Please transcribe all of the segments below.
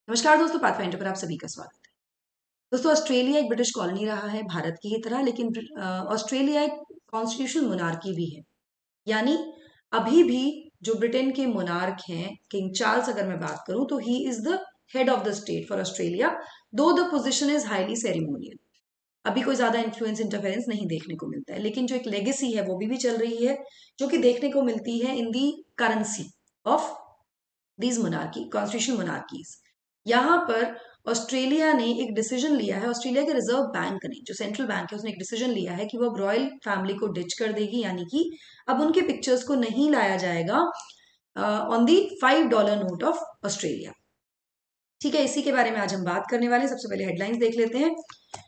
नमस्कार दोस्तों, पाथफाइंडर पर आप सभी का स्वागत है। दोस्तों, ऑस्ट्रेलिया एक ब्रिटिश कॉलोनी रहा है भारत की ही तरह, लेकिन ऑस्ट्रेलिया एक कॉन्स्टिट्यूशनल मोनार्की भी है। यानी अभी भी जो ब्रिटेन के मोनार्क हैं, किंग चार्ल्स, अगर मैं बात करूं तो he is the head of the state for Australia, though the position is highly ceremonial. अभी कोई ज्यादा इन्फ्लुएंस इंटरफेरेंस नहीं देखने को मिलता है, लेकिन जो एक लेगेसी है वो भी चल रही है, जो कि देखने को मिलती है in the currency of these monarchy, constitutional monarchies. यहाँ पर ऑस्ट्रेलिया ने एक डिसीजन लिया है, ऑस्ट्रेलिया के रिजर्व बैंक ने, जो सेंट्रल बैंक है, उसने एक डिसीजन लिया है कि वो अब रॉयल फैमिली को डिच कर देगी, यानी कि अब उनके पिक्चर्स को नहीं लाया जाएगा on the $5 note of Australia. ठीक है, इसी के बारे में आज हम बात करने वाले हैं। सबसे पहले हेडलाइंस देख लेते हैं।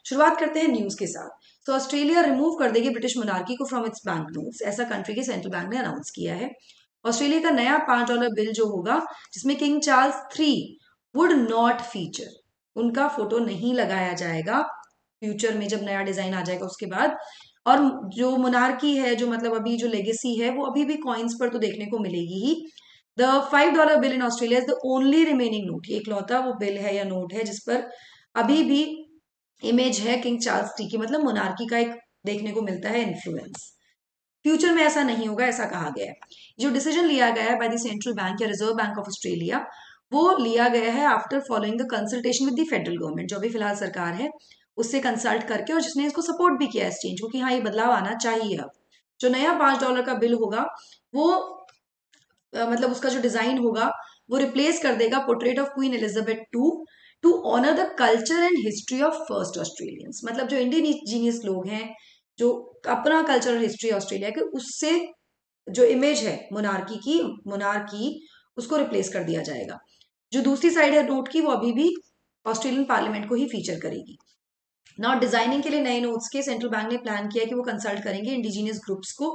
शुरुआत करते हैं न्यूज के साथ। तो ऑस्ट्रेलिया रिमूव कर देगी ब्रिटिश मोनार्की को फ्रॉम इट्स बैंक नोट्स, ऐसा कंट्री के सेंट्रल बैंक ने अनाउंस किया है। ऑस्ट्रेलिया का नया $5 बिल जो होगा, जिसमें king Charles 3 would not feature, उनका फोटो नहीं लगाया जाएगा फ्यूचर में, जब नया डिजाइन आ जाएगा उसके बाद। और जो मोनार्की है, जो मतलब अभी जो लेगेसी है, वो अभी भी कॉइन्स पर तो देखने को मिलेगी ही। The $5 bill in Australia is the only remaining note, ये इकलौता वो बिल है या नोट है जिस पर अभी भी इमेज है किंग चार्ल्स टी की, मतलब मोनार्की का एक देखने को मिलता है इन्फ्लुएंस। फ्यूचर में ऐसा नहीं होगा, ऐसा कहा गया है। जो डिसीजन लिया गया है बाय द सेंट्रल बैंक या रिजर्व बैंक ऑफ ऑस्ट्रेलिया, वो लिया गया है after following the consultation with the federal government, जो अभी फिलहाल सरकार है उससे कंसल्ट करके, और जिसने इसको सपोर्ट भी किया इस चेंज को कि हाँ, ये बदलाव आना चाहिए। अब जो नया $5 का बिल होगा, वो मतलब उसका जो डिजाइन होगा वो रिप्लेस कर देगा portrait of Queen Elizabeth to honour the culture and history of first Australians. मतलब जो इंडिजीनियस लोग हैं, जो अपना कल्चर और हिस्ट्री ऑस्ट्रेलिया के, उससे जो इमेज है मोनार्की उसको रिप्लेस कर दिया जाएगा। जो दूसरी साइड है नोट की, वो अभी भी ऑस्ट्रेलियन पार्लियामेंट को ही फीचर करेगी। ना डिजाइनिंग के लिए नए नोट्स के सेंट्रल बैंक ने प्लान किया कि वो कंसल्ट करेंगे इंडिजीनियस ग्रुप्स को।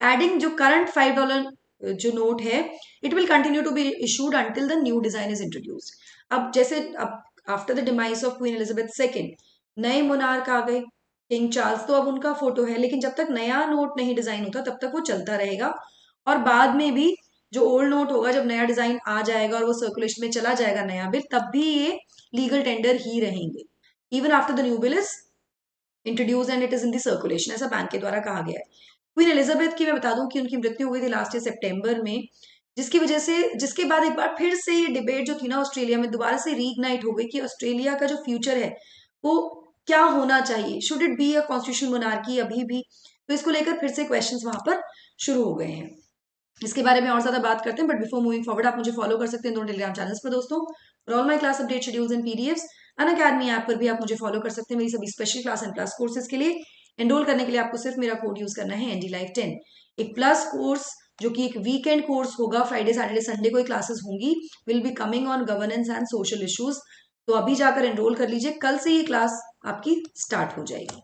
एडिंग जो करंट $5 जो नोट है, it will continue to be issued until the new design is introduced. अब जैसे अब after the demise of Queen Elizabeth second, नए मोनार्क आ गए, किंग चार्ल्स, तो अब उनका फोटो है, लेकिन जब तक नया नोट नहीं डिजाइन होता तब तक वो चलता रहेगा। और बाद में भी जो ओल्ड नोट होगा, जब नया डिजाइन आ जाएगा और वो सर्कुलेशन में चला जाएगा नया बिल, तब भी ये लीगल टेंडर ही रहेंगे, even after the new bill is introduce and it is in the circulation, ऐसा बैंक के द्वारा कहा गया है। क्वीन एलिजाबेथ की मैं बता दूं कि उनकी मृत्यु हो गई थी लास्ट ईयर सितंबर में, जिसकी वजह से, जिसके बाद एक बार फिर से ये डिबेट जो थी ना ऑस्ट्रेलिया में, दोबारा से रीइग्नाइट हो गई कि ऑस्ट्रेलिया का जो फ्यूचर है वो क्या होना चाहिए, should it be a constitutional monarchy अभी भी। तो इसको लेकर फिर से क्वेश्चंस वहां पर शुरू हो गए हैं। इसके बारे में और ज्यादा बात करते हैं, बट बिफोर मूविंग फॉरवर्ड, आप मुझे फॉलो कर सकते हैं दोनों टेलीग्राम चैनल्स पर दोस्तों। और all my class update schedules and PDFs Unacademy app पर भी आप मुझे फॉलो कर सकते हैं मेरी सभी special class and plus courses के लिए। एनरोल करने के लिए आपको सिर्फ मेरा कोड यूज करना है, NDLife10। एक प्लस कोर्स जो कि एक वीकेंड कोर्स होगा, फ्राइडे सैटरडे संडे को ही क्लासेस होंगी, will be coming on governance and social issues. तो अभी जाकर एनरोल कर लीजिए, कल से ये क्लास आपकी स्टार्ट हो जाएगी।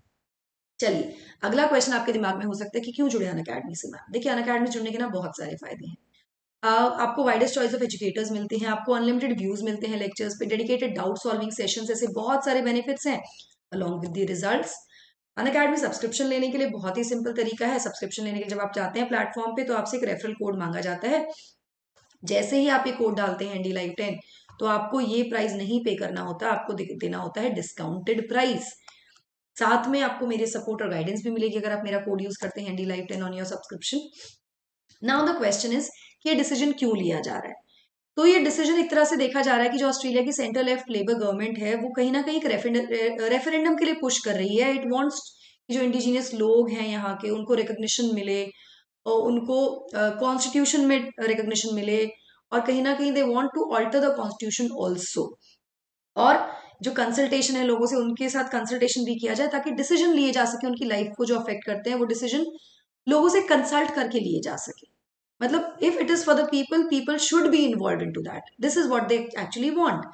चलिए, अगला क्वेश्चन आपके दिमाग में हो सकता है कि क्यों जुड़े अनअकैडमी से। मैम देखिए, अनअकैडमी जुड़ने के ना बहुत सारे फायदे हैं। आपको वाइडेस्ट चॉइस ऑफ एजुकेटर्स मिलते हैं, आपको अनलिमिटेड व्यूज मिलते हैं लेक्चर्स पे, डेडिकेटेड डाउट सॉल्विंग सेशंस, ऐसे बहुत सारे बेनिफिट्स हैं along with the results. Unacademy subscription लेने के लिए बहुत ही सिंपल तरीका है। सब्सक्रिप्शन लेने के लिए जब आप जाते हैं प्लेटफॉर्म पे, तो आपसे एक रेफरल कोड मांगा जाता है। जैसे ही आप ये कोड डालते हैं NDLife10, तो आपको ये प्राइस नहीं पे करना होता, आपको देना होता है डिस्काउंटेड प्राइस। साथ में आपको मेरे सपोर्ट और गाइडेंस भी मिलेगी अगर आप मेरा कोड यूज करते हैं NDLife10 on your subscription. Now the question is कि ये डिसीजन क्यों लिया जा रहा है। तो ये डिसीजन एक तरह से देखा जा रहा है कि जो ऑस्ट्रेलिया की सेंटर लेफ्ट लेबर गवर्नमेंट है, वो कहीं ना कहीं एक रेफरेंडम के लिए पुश कर रही है। इट वांट्स कि जो इंडिजिनियस लोग हैं यहाँ के, उनको रिकग्निशन मिले, और उनको कॉन्स्टिट्यूशन में रिकग्निशन मिले, और कहीं ना कहीं they want to alter the constitution also. और जो कंसल्टेशन है लोगों से, उनके साथ कंसल्टेशन भी किया जाए ताकि डिसीजन लिए जा सके, उनकी लाइफ को जो अफेक्ट करते हैं वो डिसीजन लोगों से कंसल्ट करके लिए जा सके। मतलब if it is for the people, people should be involve in to that, this is what they actually want.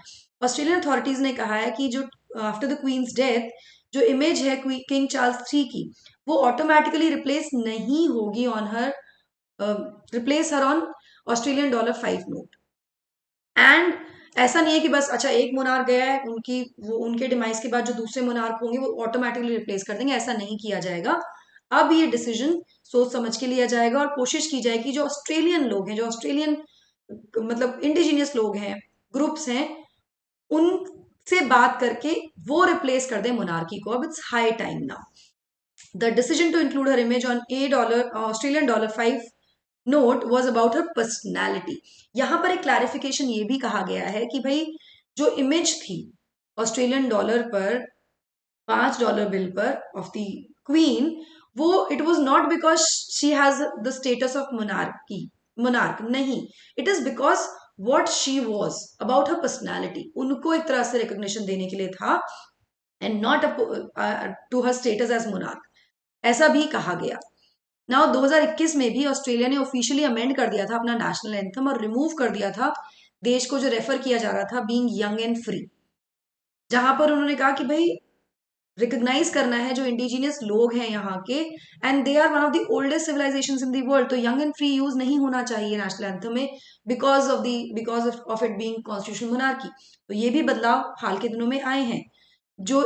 Australian authorities ने कहा है कि जो आफ्टर द क्वींस डेथ जो इमेज है किंग चार्ल्स 3 की, वो ऑटोमेटिकली रिप्लेस नहीं होगी on her, replace her on $5 note. And ऐसा नहीं है कि बस अच्छा एक मोनार्क गया है, उनकी वो उनके डिमाइस के बाद जो दूसरे मोनार्क होंगे वो ऑटोमेटिकली रिप्लेस कर देंगे, ऐसा नहीं किया जाएगा। अब ये डिसीजन सोच समझ के लिया जाएगा, और कोशिश की जाएगी जो ऑस्ट्रेलियन लोग हैं, जो ऑस्ट्रेलियन मतलब इंडिजिनियस लोग हैं, ग्रुप्स हैं, उनसे बात करके वो रिप्लेस कर दे मोनार्की को. अब it's high time now. The decision to include her image on Australian dollar 5 note was about her personality. यहां पर एक क्लैरिफिकेशन ये भी कहा गया है कि भाई जो इमेज थी ऑस्ट्रेलियन डॉलर पर, $5 बिल पर ऑफ द क्वीन, वो it was not because she has the status of monarch नहीं, it is because what she was about her personality. उनको एक तरह से रिकॉग्निशन देने के लिए था and not to her status as monarch, ऐसा भी कहा गया. नाउ 2021 में भी ऑस्ट्रेलिया ने ऑफिशियली अमेंड कर दिया था अपना नेशनल एंथम और रिमूव कर दिया था देश को जो रेफर किया जा रहा था बीइंग यंग एंड फ्री, जहां पर उन्होंने कहा कि भाई रिकॉग्नाइज करना है जो इंडिजिनियस लोग हैं यहाँ के, and they are one of the oldest civilisations in the world. तो यंग एंड फ्री यूज नहीं होना चाहिए नेशनल एंथम में because of it being constitutional monarchy. तो ये भी बदलाव हाल के दिनों में आए हैं. जो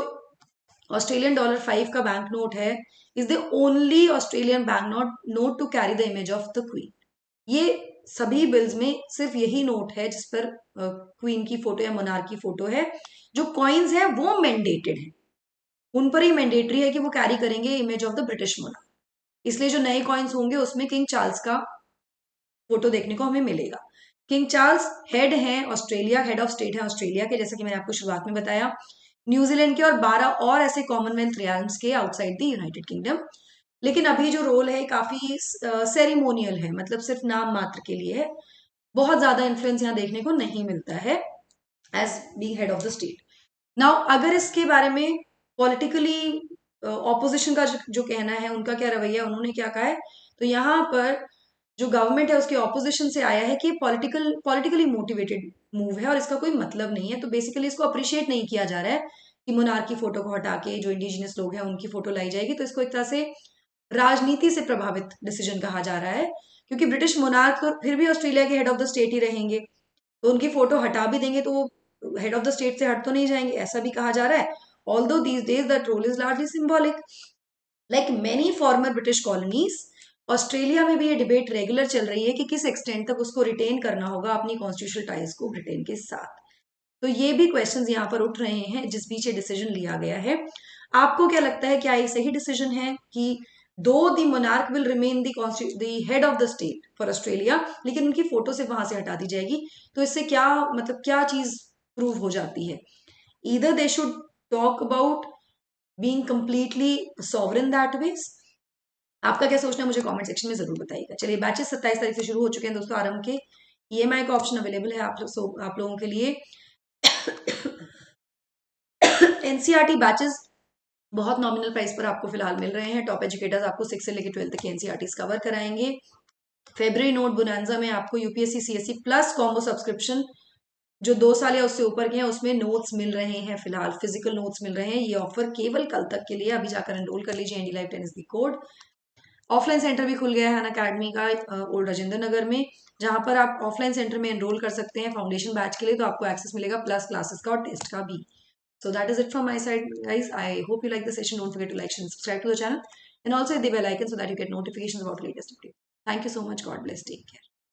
ऑस्ट्रेलियन डॉलर 5 का बैंक नोट है is the only Australian bank note to carry the image of the queen. ये सभी बिल्स में सिर्फ यही नोट है जिस पर क्वीन की फोटो या मोनार्क की फोटो है. जो कॉइन्स है वो मैंडेटेड है, उन पर ही मैंडेटरी है कि वो कैरी करेंगे image of the British monarch. इसलिए जो नए कॉइन्स होंगे उसमें किंग चार्ल्स का फोटो देखने को हमें मिलेगा. किंग चार्ल्स हेड है ऑस्ट्रेलिया, हेड ऑफ स्टेट है ऑस्ट्रेलिया के, जैसा कि मैंने आपको शुरुआत में बताया. न्यूजीलैंड के और 12 और ऐसे कॉमनवेल्थ रियाल्म्स के आउटसाइड द यूनाइटेड किंगडम. लेकिन अभी जो रोल है काफी सेरेमोनियल है, मतलब सिर्फ नाम मात्र के लिए है. बहुत ज्यादा इन्फ्लुएंस यहाँ देखने को नहीं मिलता है as being head of the state. Now अगर इसके बारे में पॉलिटिकली ऑपोजिशन का जो कहना है, उनका क्या रवैया, उन्होंने क्या कहा है, तो यहाँ पर जो गवर्नमेंट है उसके ऑपोजिशन से आया है कि पॉलिटिकली मोटिवेटेड मूव है और इसका कोई मतलब नहीं है. तो बेसिकली इसको अप्रिशिएट नहीं किया जा रहा है कि मोनार्क की फोटो को हटा के जो इंडिजिनियस लोग हैं उनकी फोटो लाई जाएगी. तो इसको एक तरह से राजनीति से प्रभावित डिसीजन कहा जा रहा है, क्योंकि ब्रिटिश मोनार्क तो फिर भी ऑस्ट्रेलिया के हेड ऑफ द स्टेट ही रहेंगे. तो उनकी फोटो हटा भी देंगे तो वो हेड ऑफ द स्टेट से हट तो नहीं जाएंगे, ऐसा भी कहा जा रहा है. Although these days that role is largely symbolic. Like many former British colonies, Australia में भी ये डिबेट रेगुलर चल रही है कि किस एक्सटेंट तक उसको रिटेन करना होगा अपनी कॉन्स्टिट्यूशनल टाइज को ब्रिटेन के साथ. तो ये भी क्वेश्चंस यहाँ पर उठ रहे हैं जिस बीच ये डिसीजन लिया गया है. आपको क्या लगता है, क्या ये सही डिसीजन है कि दो the monarch will remain the head of the state for Australia, लेकिन उनकी फोटो से वहां से हटा दी जाएगी? तो इससे क्या मतलब क्या चीज प्रूव हो जाती है? Either they should talk about being completely sovereign that ways. आपका क्या सोचना है मुझे कमेंट सेक्शन में जरूर बताइएगा. चलिए बैचेस 27 तारीख से शुरू हो चुके हैं दोस्तों आरंभ के. EMI का ऑप्शन अवेलेबल है आप लोगों के लिए. NCERT बैचेस बहुत नॉमिनल प्राइस पर आपको फिलहाल मिल रहे हैं. टॉप एजुकेटर्स आपको 6 से लेकर 12 तक के NCERTs कवर कराएंगे. फेब्रुअरी नोट बोनांजा में आपको UPSC CSE plus combo subscription जो 2 साल या उससे ऊपर के हैं उसमें नोट्स मिल रहे हैं, फिलहाल फिजिकल नोट्स मिल रहे हैं. ये ऑफर केवल कल तक के लिए, अभी जाकर एनरोल कर लीजिए. ND Live 10 is the code. Offline centre भी खुल गया है अनअकैडमी का ओल्ड राजेंद्र नगर में, जहां पर आप ऑफलाइन सेंटर में एनरोल कर सकते हैं फाउंडेशन बैच के लिए. तो आपको एक्सेस मिलेगा प्लस क्लासेस का और टेस्ट का भी. So that is it from my side, guys. I hope you like the session. Don't forget to like, share, and subscribe to the channel, and also hit the bell icon so that you get notifications about latest updates. Thank you so much. God bless. Take care.